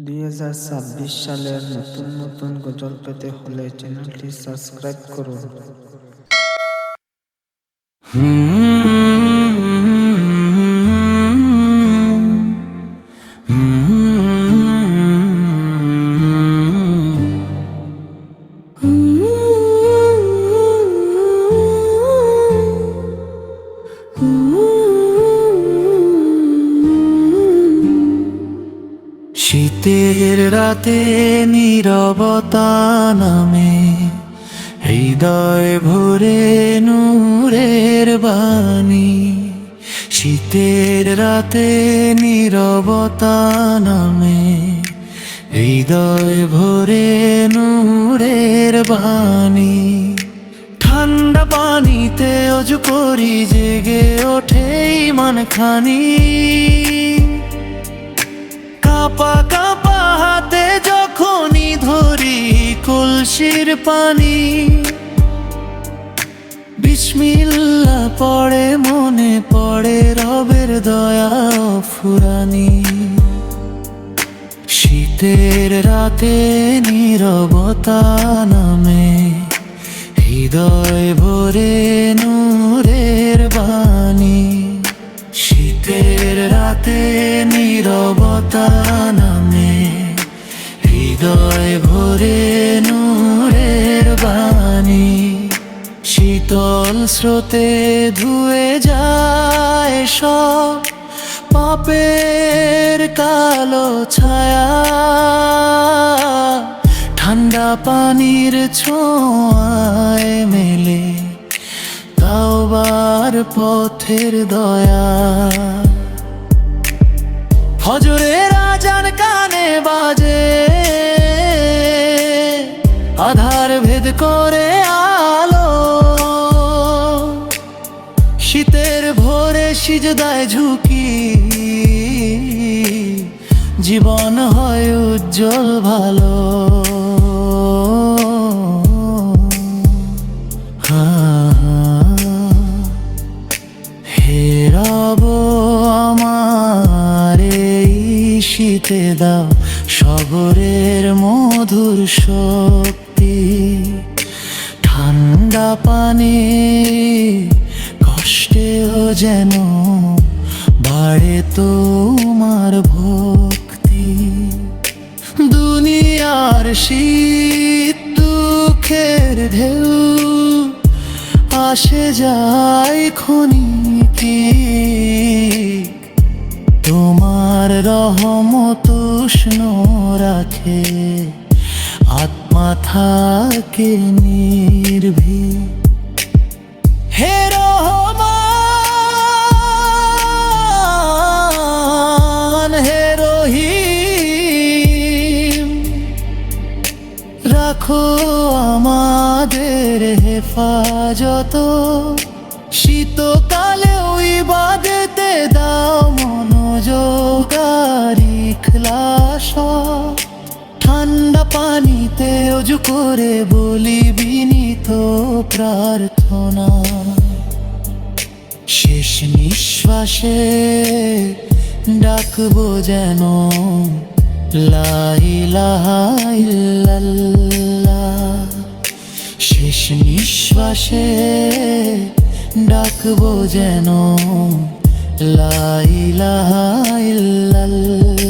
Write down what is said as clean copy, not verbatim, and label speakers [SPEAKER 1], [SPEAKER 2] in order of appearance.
[SPEAKER 1] 2026 সালের নতুন নতুন গজল পেতে হলে চ্যানেলটি সাবস্ক্রাইব করুন।
[SPEAKER 2] শীতের রাতে নীরবতা নামে, হৃদয় ভরে নূরের বাণী। শীতের রাতে নীরবতা নামে, হৃদয় ভরে নূরের বাণী। ঠান্ডা পানিতে অজু করি, জেগে ওঠে মনখানি। কাঁপা কাঁপা হাতে যখনই ধরি কলসির পানি, বিসমিল্লাহ পড়ে মনে পড়ে রবের দয়া ফুরানি। শীতের রাতে নীরবতা নামে, হৃদয় ভরে নূরের বাণী। শীতের রাতে নীরবতা নামে, হৃদয় ভরে নূরের বাণী। শীতল স্রোতে ধুয়ে যায় সব পাপের কালো ছায়া। ঠান্ডা পানির ছোঁয়ায় মেলে তাওবার পথের দয়া। ফজরের আজান কানে বাজে, আধার ভেদ করে আলো। শীতের ভোরে সিজদায় ঝুঁকি, জীবন হয় উজ্জ্বল ভালো। হে রব আমার এই শীতে দাও সবরের মধুর শক্তি। ঠান্ডা পানি কষ্টেও যেন বাড়ে তোমার ভক্তি। দুনিয়ার শীত দুঃখের ঢেউ আসে যায় ক্ষণিকে, তোমার রহমত উষ্ণ রাখে, আত্মা থাকে নির্ভীক। হে রহমান হে রহিম, রাখো আমাদের হেফাজত। শীতকালেও ইবাদতে দাও মনোযোগ আর ইখলাস। ঠান্ডা পানিতে অজু করে বলি বিনীত প্রার্থনা। শেষ নিঃশ্বাসে ডাকবো যেন লা ইলাহা ইল্লাল্লাহ। শেষ নিঃশ্বাসে ডাকবো যেন লা ইলাহা ইল্লাল্লাহ।